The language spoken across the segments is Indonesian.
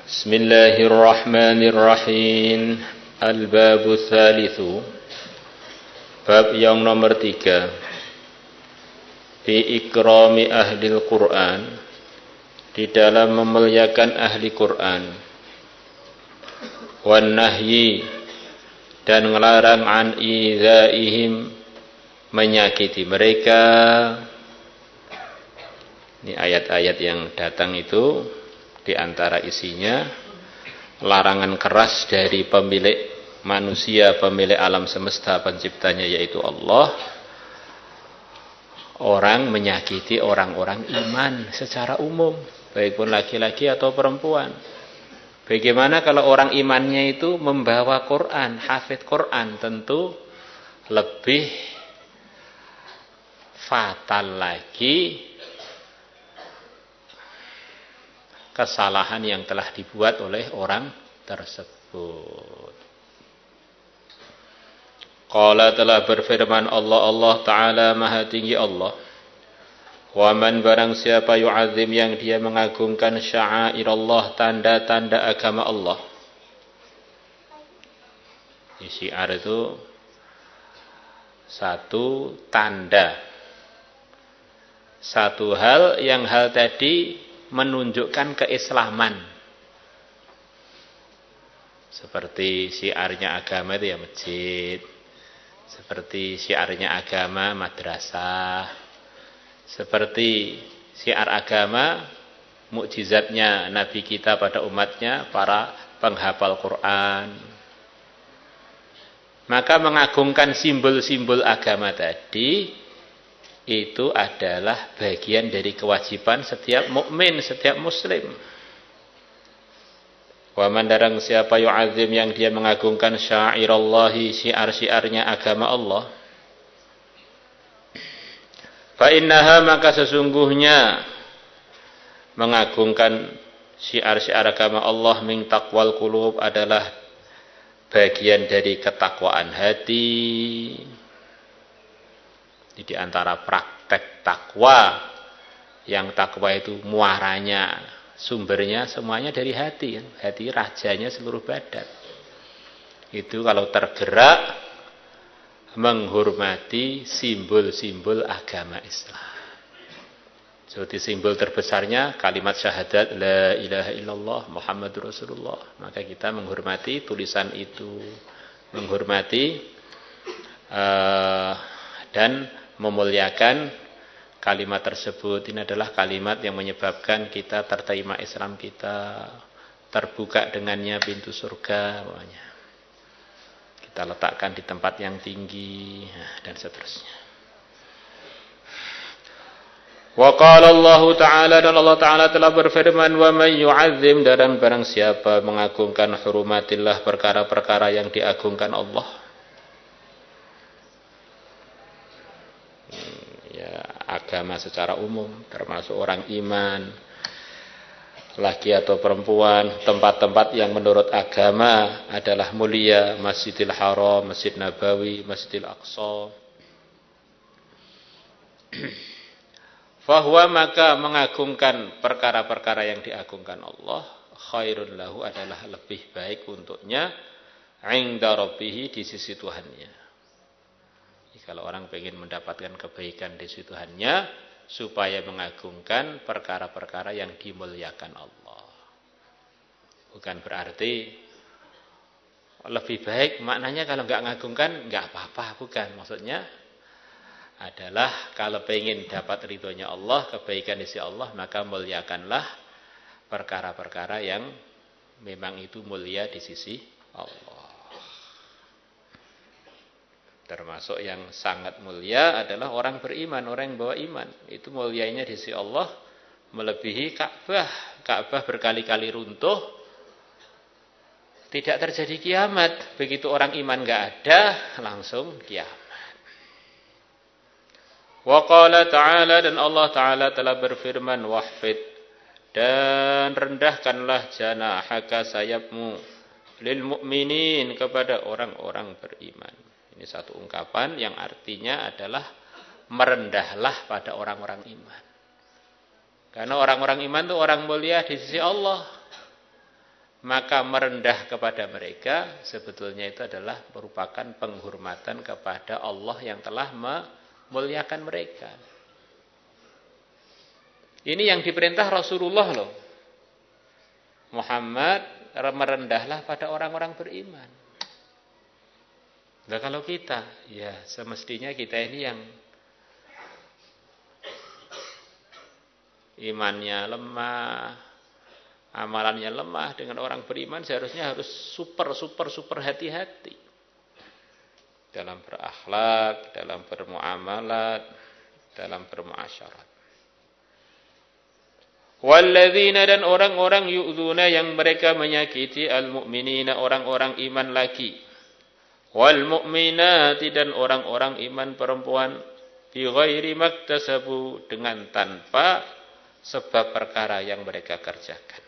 Bismillahirrahmanirrahim. Al-babu tsalitsu. Bab yang nomor 3. Fi ikrami ahlil Qur'an. Di dalam memuliakan ahli Qur'an. Wan nahyi, dan ngelarang an idzaihim, menyakiti mereka. Ini ayat-ayat yang datang itu di antara isinya larangan keras dari pemilik manusia, pemilik alam semesta penciptanya yaitu Allah, orang menyakiti orang-orang iman secara umum, baik pun laki-laki atau perempuan. Bagaimana kalau orang imannya itu membawa Quran, hafidh Quran, tentu lebih fatal lagi kesalahan yang telah dibuat oleh orang tersebut. Qala, telah berfirman Allah Ta'ala, Maha Tinggi Allah, wa man, barang siapa yu'adzim, yang dia mengagungkan sya'airallah, tanda-tanda agama Allah. Syiar itu satu tanda, satu hal yang hal tadi menunjukkan keislaman. Seperti syiarnya agama itu ya masjid, seperti syiarnya agama madrasah, seperti syiar agama mukjizatnya Nabi kita pada umatnya, para penghafal Quran. Maka mengagungkan simbol-simbol agama tadi itu adalah bagian dari kewajiban setiap mukmin, setiap muslim. Wa man, darang siapa yu'adzim, yang dia mengagungkan syairallahi, syiar-syiarnya agama Allah. Fa innaha, maka sesungguhnya mengagungkan syiar-syiar agama Allah, min taqwal qulub, adalah bagian dari ketakwaan hati. Di antara praktek takwa, yang takwa itu muaranya, sumbernya semuanya dari hati, kan? Hati rajanya seluruh badan. Itu kalau tergerak menghormati simbol-simbol agama Islam. Seperti simbol terbesarnya kalimat syahadat la ilaha illallah Muhammadur Rasulullah. Maka kita menghormati tulisan itu, menghormati dan memuliakan kalimat tersebut. Ini adalah kalimat yang menyebabkan kita terterima Islam kita, terbuka dengannya pintu surga, pokoknya kita letakkan di tempat yang tinggi, dan seterusnya. Wa qala Allah Ta'ala, dan Allah Ta'ala telah berfirman, wa may yu'azzim, dan barang siapa mengagungkan hurumatillah, perkara-perkara yang diagungkan Allah. Agama secara umum, termasuk orang iman, laki atau perempuan, tempat-tempat yang menurut agama adalah mulia, Masjidil Haram, Masjid Nabawi, Masjidil Aqsa. Fahuwa, maka mengagungkan perkara-perkara yang diagungkan Allah, khairun lahu, adalah lebih baik untuknya, inda rabbih, di sisi Tuhannya. Kalau orang ingin mendapatkan kebaikan di sisi Tuhannya, supaya mengagungkan perkara-perkara yang dimuliakan Allah. Bukan berarti lebih baik, maknanya kalau enggak mengagungkan enggak apa-apa, bukan. Maksudnya adalah kalau ingin dapat ridhonya Allah, kebaikan di sisi Allah, maka muliakanlah perkara-perkara yang memang itu mulia di sisi Allah. Termasuk yang sangat mulia adalah orang beriman, orang yang bawa iman. Itu mulianya di sisi Allah melebihi Ka'bah. Ka'bah berkali-kali runtuh, tidak terjadi kiamat. Begitu orang iman enggak ada, langsung kiamat. Wa qala Ta'ala, dan Allah Ta'ala telah berfirman, wahfid, dan rendahkanlah janahaka, sayapmu, lil mu'minin, kepada orang-orang beriman. Ini satu ungkapan yang artinya adalah merendahlah pada orang-orang iman. Karena orang-orang iman itu orang mulia di sisi Allah. maka merendah kepada mereka sebetulnya itu adalah merupakan penghormatan kepada Allah yang telah memuliakan mereka. Ini yang diperintah Rasulullah loh. Muhammad, merendahlah pada orang-orang beriman. Nah kalau kita, ya semestinya kita ini yang imannya lemah, amalannya lemah, dengan orang beriman seharusnya harus super hati-hati dalam berakhlak, dalam bermuamalat, dalam bermuasyarat. Walladzina, dan orang-orang yu'dzuna yang mereka menyakiti al-mu'minina, orang-orang iman laki, wal mu'minati, dan orang-orang iman perempuan, bi ghairi maktasabu, dengan tanpa sebab perkara yang mereka kerjakan.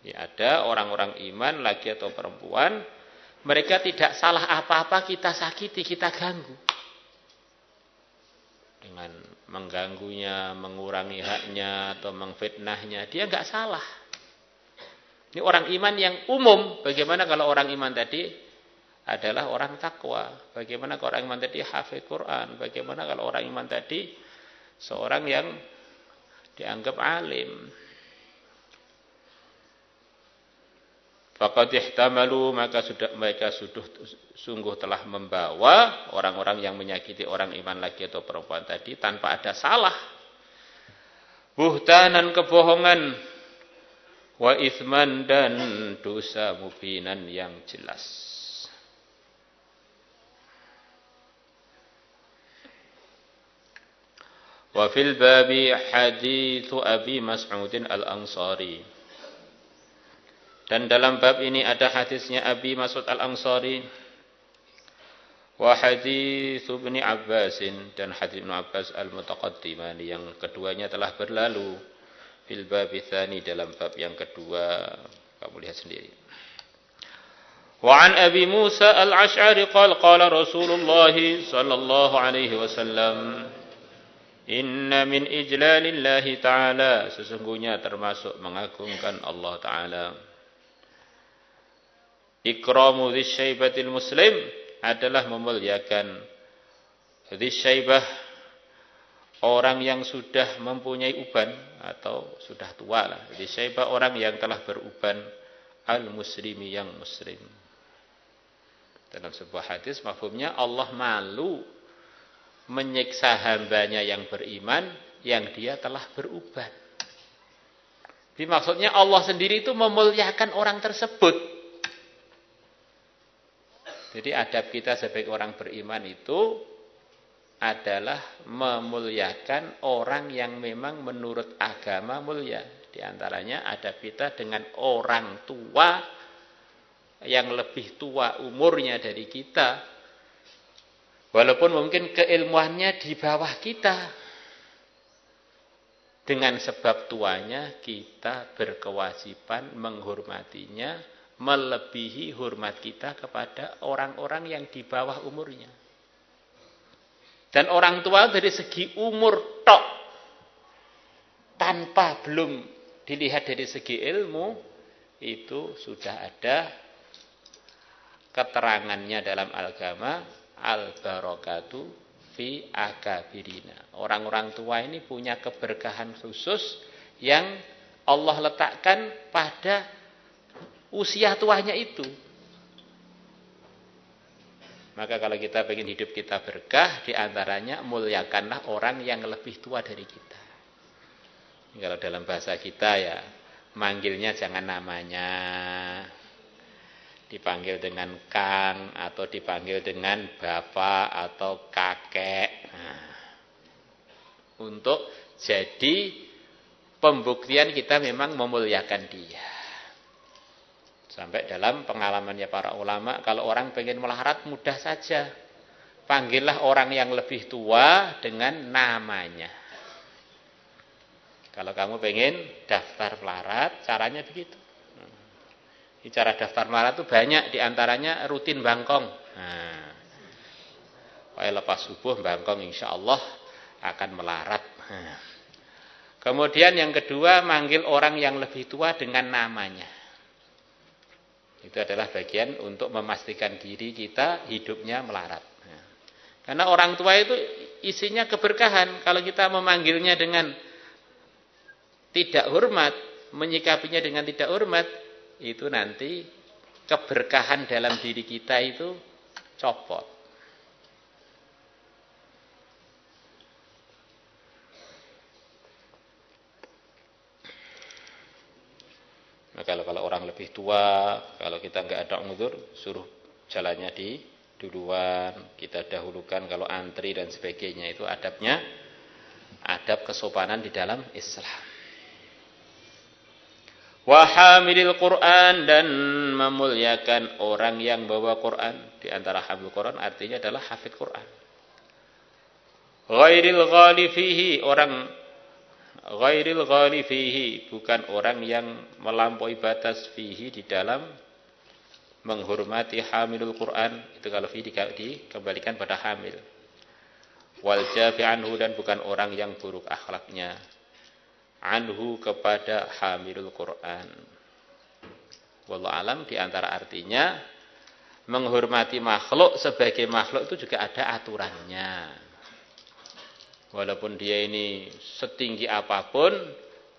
Ya, ada orang-orang iman laki atau perempuan, mereka tidak salah apa-apa kita sakiti, kita ganggu. Dengan mengganggunya, mengurangi haknya, atau mengfitnahnya, dia enggak salah. Ini orang iman yang umum. Bagaimana kalau orang iman tadi adalah orang takwa? Bagaimana kalau orang iman tadi hafidh Quran? Bagaimana kalau orang iman tadi seorang yang dianggap alim? Faqad ihtamalu, maka mereka sungguh telah membawa orang-orang yang menyakiti orang iman laki atau perempuan tadi tanpa ada salah, buhtanan, kebohongan, wa itsman, dan dosa mubinan yang jelas. Wa fil babi haditsu Abi Mas'udin al-Ansari. Dan dalam bab ini ada hadisnya Abi Mas'ud al-Ansari, wa hadits Ibnu Abbas, dan hadis Ibnu Abbas al-mutaqaddiman, yang keduanya telah berlalu. Fil bab tsani, dalam bab yang kedua, kamu lihat sendiri. Wa an Abi Musa al-Asy'ari qala qala Rasulullah sallallahu alaihi wasallam, inna min ijlalillahi ta'ala, sesungguhnya termasuk mengagungkan Allah Ta'ala, ikramu dzisyaibatil muslim, adalah memuliakan dzisyaibah, orang yang sudah mempunyai uban atau sudah tua lah. Dzisyaibah orang yang telah beruban, al-muslimi, yang muslim. Dalam sebuah hadis mafhumnya Allah malu menyiksa hambanya yang beriman yang dia telah beruban. Jadi maksudnya Allah sendiri itu memuliakan orang tersebut. Jadi adab kita sebagai orang beriman itu adalah memuliakan orang yang memang menurut agama mulia. Di antaranya adab kita dengan orang tua yang lebih tua umurnya dari kita, walaupun mungkin keilmuannya di bawah kita. Dengan sebab tuanya kita berkewajiban menghormatinya melebihi hormat kita kepada orang-orang yang di bawah umurnya. Dan orang tua dari segi umur tok, tanpa belum dilihat dari segi ilmu, itu sudah ada keterangannya dalam agama, al-barakatu fi akabirina. Orang-orang tua ini punya keberkahan khusus yang Allah letakkan pada usia tuanya itu. Maka kalau kita ingin hidup kita berkah, di antaranya muliakanlah orang yang lebih tua dari kita. Kalau dalam bahasa kita ya, manggilnya jangan namanya, dipanggil dengan Kang, atau dipanggil dengan Bapak atau Kakek. Nah, untuk jadi pembuktian kita memang memuliakan dia. Sampai dalam pengalamannya para ulama, kalau orang pengen melarat mudah saja. Panggillah orang yang lebih tua dengan namanya. Kalau kamu pengen daftar melarat, caranya begitu. Cara daftar melarat itu banyak, diantaranya rutin bangkong. Nah, lepas subuh bangkong insya Allah akan melarat. Nah, Kemudian yang kedua, manggil orang yang lebih tua dengan namanya. Itu adalah bagian untuk memastikan diri kita hidupnya melarat. Karena orang tua itu isinya keberkahan. Kalau kita memanggilnya dengan tidak hormat, menyikapinya dengan tidak hormat, itu nanti keberkahan dalam diri kita itu copot. Nah, kalau orang lebih tua, kalau kita nggak ada uzur, suruh jalannya di duluan, kita dahulukan kalau antri dan sebagainya. Itu adabnya, adab kesopanan di dalam Islam. Wa hamilil Quran, dan memuliakan orang yang bawa Quran. Di antara hamil Quran artinya adalah hafid Quran. Ghairil ghali fihi, Ghairil ghali fihi, bukan orang yang melampaui batas fihi di dalam menghormati hamilul Quran. Itu kalau fihi dikembalikan pada hamil. Wal jafi anhu, dan bukan orang yang buruk akhlaknya anhu kepada hamilul Quran. Wallahu alam, di antara artinya menghormati makhluk sebagai makhluk itu juga ada aturannya. Walaupun dia ini setinggi apapun,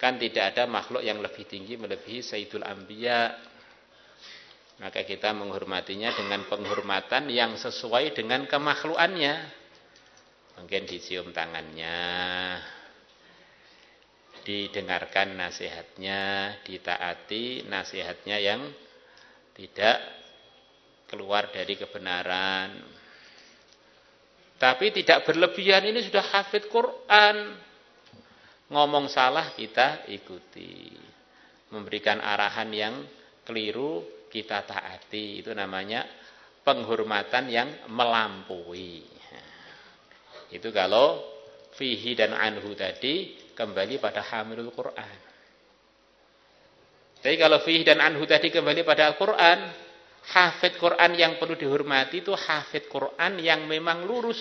kan tidak ada makhluk yang lebih tinggi melebihi Sayyidul Anbiya. Maka kita menghormatinya dengan penghormatan yang sesuai dengan kemakhlukannya. Mungkin dicium tangannya, didengarkan nasihatnya, ditaati nasihatnya yang tidak keluar dari kebenaran. Tapi tidak berlebihan, ini sudah hafid Quran. Ngomong salah kita ikuti. Memberikan arahan yang keliru kita taati. Itu namanya penghormatan yang melampaui. Itu kalau fihi dan anhu tadi kembali pada hamilul Quran. Jadi kalau fihi dan anhu tadi kembali pada Al-Quran, hafid Quran yang perlu dihormati itu hafid Quran yang memang lurus.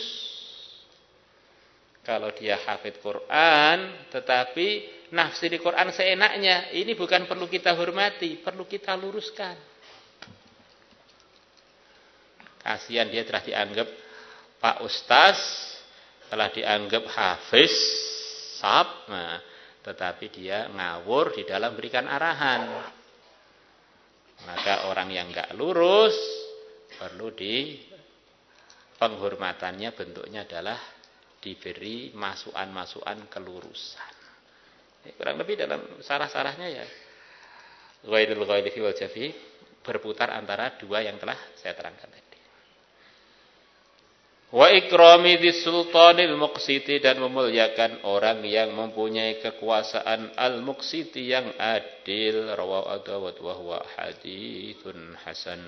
Kalau dia hafid Quran tetapi nafsiri Quran seenaknya, ini bukan perlu kita hormati, perlu kita luruskan. Kasihan dia telah dianggap Pak Ustaz, telah dianggap hafiz, tetapi dia ngawur di dalam berikan arahan. Maka orang yang enggak lurus perlu penghormatannya bentuknya adalah diberi masukan-masukan kelurusan. Kurang lebih dalam sarah-sarahnya ya. Ghairil ghalifi wal jafi, berputar antara dua yang telah saya terangkan tadi. Wa ikrami dzis sultanil muqsiti, dan memuliakan orang yang mempunyai kekuasaan al-muqsiti yang adil. Rawahu Dawud wa huwa haditsun hasan.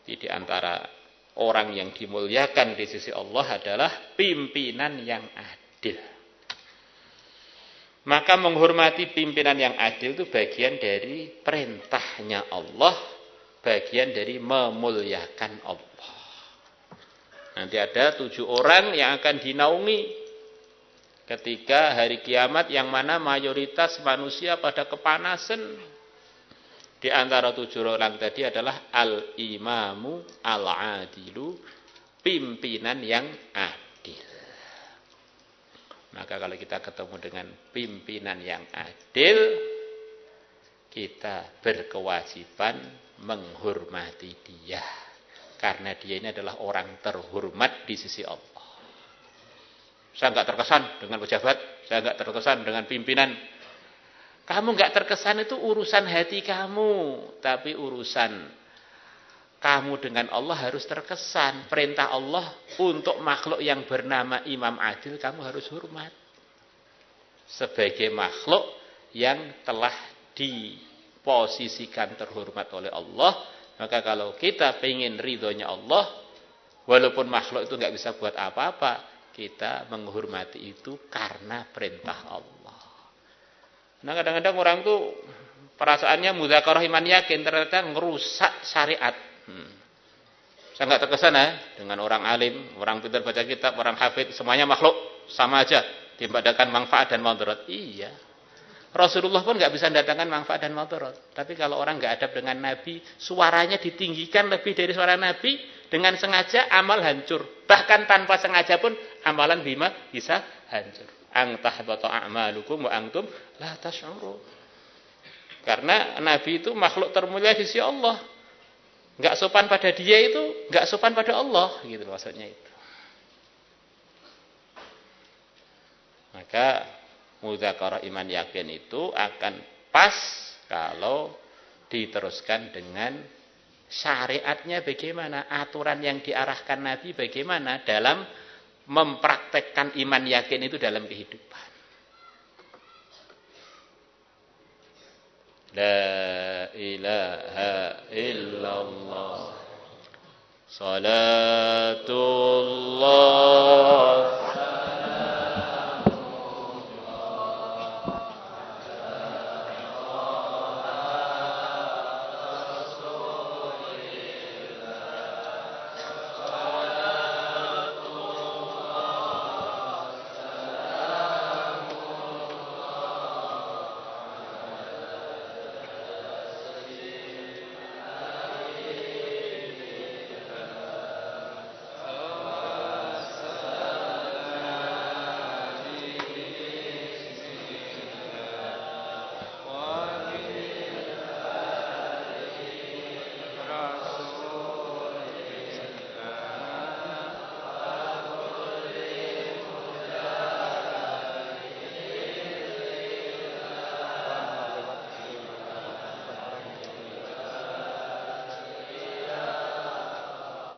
Di antara orang yang dimuliakan di sisi Allah adalah pimpinan yang adil. Maka menghormati pimpinan yang adil itu bagian dari perintahnya Allah, bagian dari memuliakan Allah. Nanti ada 7 orang yang akan dinaungi ketika hari kiamat, yang mana mayoritas manusia pada kepanasan. Di antara 7 orang tadi adalah al-imamu al-adilu, pimpinan yang adil. Maka kalau kita ketemu dengan pimpinan yang adil, kita berkewajiban menghormati dia. Karena dia ini adalah orang terhormat di sisi Allah. Saya enggak terkesan dengan pejabat, saya enggak terkesan dengan pimpinan. Kamu enggak terkesan itu urusan hati kamu, tapi urusan kamu dengan Allah harus terkesan. Perintah Allah untuk makhluk yang bernama Imam Adil, kamu harus hormat. Sebagai makhluk yang telah diposisikan terhormat oleh Allah, maka kalau kita pengen ridhonya Allah, walaupun makhluk itu nggak bisa buat apa-apa, kita menghormati itu karena perintah Allah. Nah, kadang-kadang orang tuh perasaannya mudzakarah iman yakin, ternyata ngerusak syariat. Saya nggak terkesan ya dengan orang alim, orang pintar baca kitab, orang hafid, semuanya makhluk sama aja. Mendatangkan manfaat dan madarat. Iya. Rasulullah pun nggak bisa mendatangkan manfaat dan madarat. Tapi kalau orang nggak adab dengan Nabi, suaranya ditinggikan lebih dari suara Nabi, dengan sengaja amal hancur. Bahkan tanpa sengaja pun amalan bisa hancur. Ang tahbata a'malukum wa antum la tash'urun. Karena Nabi itu makhluk termulia di sisi Allah. Nggak sopan pada dia itu, nggak sopan pada Allah, gitu maksudnya itu. Maka mudzakarah iman yakin itu akan pas kalau diteruskan dengan syariatnya bagaimana, aturan yang diarahkan Nabi bagaimana dalam mempraktekkan iman yakin itu dalam kehidupan. La ilaha illallah salatullah